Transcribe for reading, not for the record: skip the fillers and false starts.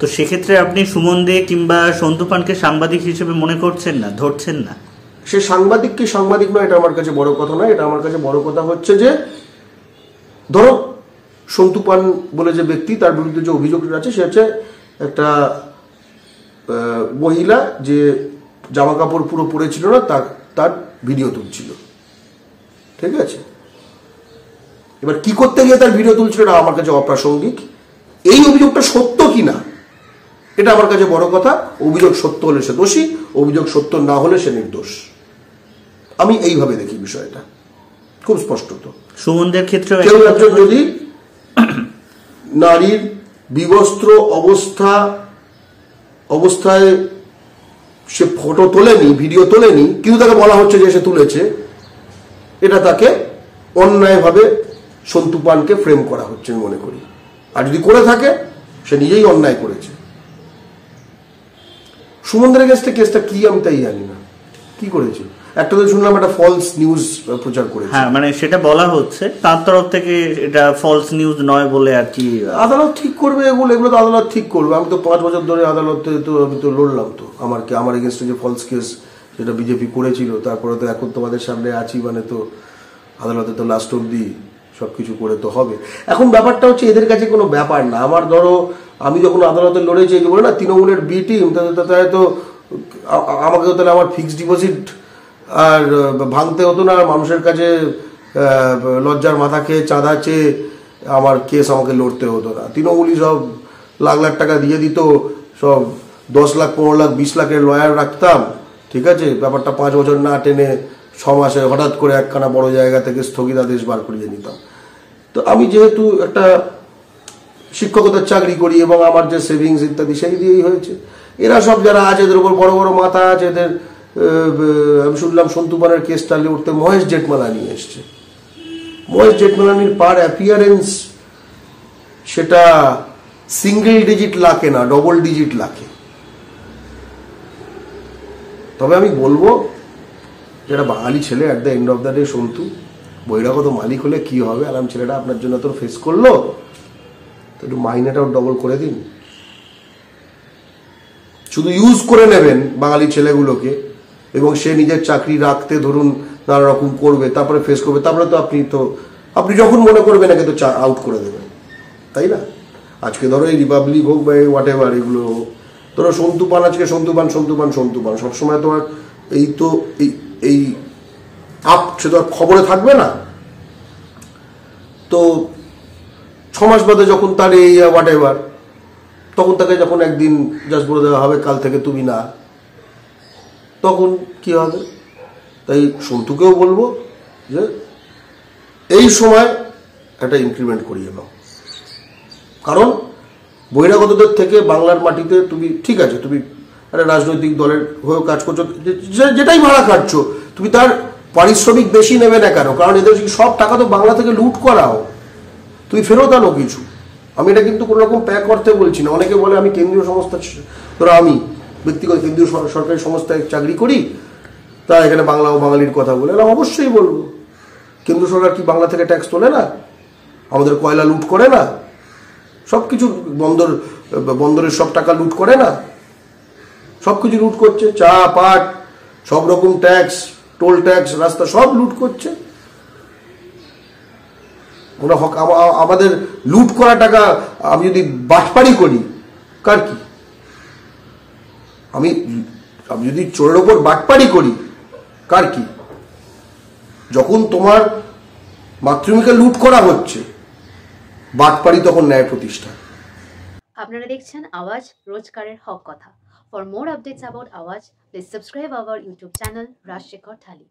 তো সেক্ষেত্রে আপনি সুমন দে কিংবা সন্তু পানকে সাংবাদিক হিসেবে মনে করছেন না, ধরছেন না? সে সাংবাদিক কি সাংবাদিক নয় এটা আমার কাছে বড় কথা নয়। এটা আমার কাছে বড় কথা হচ্ছে যে ধরো সন্তু পান বলে যে ব্যক্তি, তার বিরুদ্ধে যে অভিযোগ আছে সে হচ্ছে একটা মহিলা যে জামা কাপড় পুরো পরেছিল না, তার ভিডিও তুলছিল, ঠিক আছে? এবার কি করতে গিয়ে তার ভিডিও তুলছিল এটা আমার কাছে অপ্রাসঙ্গিক। এই অভিযোগটা সত্য কিনা এটা আমার কাছে বড় কথা। অভিযোগ সত্য হলে সে দোষী, অভিযোগ সত্য না হলে সে নির্দোষ। আমি এইভাবে দেখি বিষয়টা খুব স্পষ্টত। সুমনদের ক্ষেত্রে কেউ একজন যদি নারীর বিবস্ত্র অবস্থায় সে ফটো তোলেনি, ভিডিও তোলেনি, কিন্তু তাকে বলা হচ্ছে যে সে তুলেছে, এটা তাকে অন্যায়ভাবে সন্তু পানকে ফ্রেম করা হচ্ছে আমি মনে করি। আর যদি করে থাকে সে নিজেই অন্যায় করেছে। সুমনদের কেসটা কি আমি তাই জানি না কি করেছে। একটা তো শুনলাম একটা ফলস নিউজ প্রচার করেছে। হ্যাঁ, মানে সেটা বলা হচ্ছে তার তরফ থেকে এটা ফলস নিউজ নয় বলে আর কি। আদালত ঠিক করবে এগুলো তো আদালত ঠিক করবে। আমি তো 5 বছর ধরে আদালতে আমি তো লড়লাম, তো আমার এগেনস্টে যে ফলস কেস সেটা বিজেপি করেছিল, তারপরে তো এখন তোমাদের সামনে আছি, মানে তো আদালতে তো লাস্ট অব্দি সবকিছু করে তো হবে। এখন ব্যাপারটা হচ্ছে এদের কাছে কোনো ব্যাপার না। আমার ধরো আমি যখন আদালতে লড়েছি যে বলে না তৃণমূলের বি টিম, তাহলে তো আমাকে তো তাহলে আমার ফিক্সড ডিপোজিট আর ভাঙতে হতো না, আর মানুষের কাছে লজ্জার মাথা খেয়ে চাঁদা চেয়ে আমার কেস আমাকে লড়তে হতো না। তৃণমূলই সব লাখ লাখ টাকা দিয়ে দিত, সব 10 লাখ 15 লাখ 20 লাখের লয়ার রাখতাম, ঠিক আছে? ব্যাপারটা 5 বছর না টেনে 6 মাসে হঠাৎ করে একখানা বড় জায়গা থেকে স্থগিতাদেশ বার করিয়ে নিতাম। তো আমি যেহেতু একটা শিক্ষকতার চাকরি করি এবং আমার যে সেভিংস ইত্যাদি সেই দিয়েই হয়েছে। এরা সব যারা আছে এদের উপর বড় বড় মাথা আছে, এদের আমি শুনলাম সন্তু পানের কেসটা উঠতে মহেশ জেঠমালানি নিয়ে এসছে। মহেশ জেঠমালানির পার অ্যাপিয়ারেন্স সেটা সিঙ্গেল ডিজিট লাখে না, ডবল ডিজিট লাখে। তবে আমি বলবো যেটা বাঙালি ছেলে, at the end of the day Santu বহিরাগত মালিক হলে কি হবে, আরাম ছেলেটা আপনার জন্য তোর ফেস করলো, তো একটু মাইনেটাও ডবল করে দিন। শুধু ইউজ করে নেবেন বাঙালি ছেলেগুলোকে, এবং সে নিজের চাকরি রাখতে ধরুন নানা রকম করবে, তারপরে ফেস করবে, তারপরে তো আপনি যখন মনে করবেন একে তো আউট করে দেবেন, তাই না? আজকে ধরো এই রিপাবলিক হোক বা হোয়াট এভার এগুলো হোক, ধরো সন্তু পান আজকে সন্তু পান সবসময় তো আর এই আপ সে তো আর খবরে থাকবে না। তো 6 মাস বাদে যখন তার এই হোয়াট এভার, তখন তাকে যখন একদিন জাস্ট বলে দেওয়া হবে কাল থেকে তুমি না, তখন কি হবে? তাই সন্তুকেও বলবো যে এই সময় একটা ইনক্রিমেন্ট করিয়ে নাও। কারণ বহিরাগতদের থেকে বাংলার মাটিতে তুমি ঠিক আছে, তুমি একটা রাজনৈতিক দলের হয়েও কাজ করছো, যেটাই ভাড়া কাটছো, তুমি তার পারিশ্রমিক বেশি নেবে না কেন? কারণ এদের সব টাকা তো বাংলা থেকে লুট করাও, তুমি ফেরত আনো কিছু। আমি এটা কিন্তু কোনো রকম প্যাক করতে বলছি না। অনেকে বলে আমি কেন্দ্রীয় সংস্থা, ধরো আমি ব্যক্তিগত কেন্দ্রীয় সরকারি সংস্থায় চাকরি করি, তা এখানে বাংলা ও বাঙালির কথা বলে, আমি অবশ্যই বলবো কেন্দ্র সরকার কি বাংলা থেকে ট্যাক্স তোলে না? আমাদের কয়লা লুট করে না? সব কিছু বন্দরের সব টাকা লুট করে না? সব কিছু লুট করছে, চা পাট সব রকম ট্যাক্স, টোল ট্যাক্স, রাস্তা সব লুট করছে। আমাদের লুট করা টাকা আমি যদি বাটপাড়ি করি, কার কি? আমি যদি চোরের ওপর বাটপাড়ি করি, কার কি? যখন তোমার মাতৃভূমিকে লুট করা হচ্ছে, বাটপাড়ি তখন ন্যায় প্রতিষ্ঠা। আপনারা দেখছেন আওয়াজ, রোজকারের হক কথা। For more updates about Awaaz, please subscribe our YouTube channel Rajshekhar thali.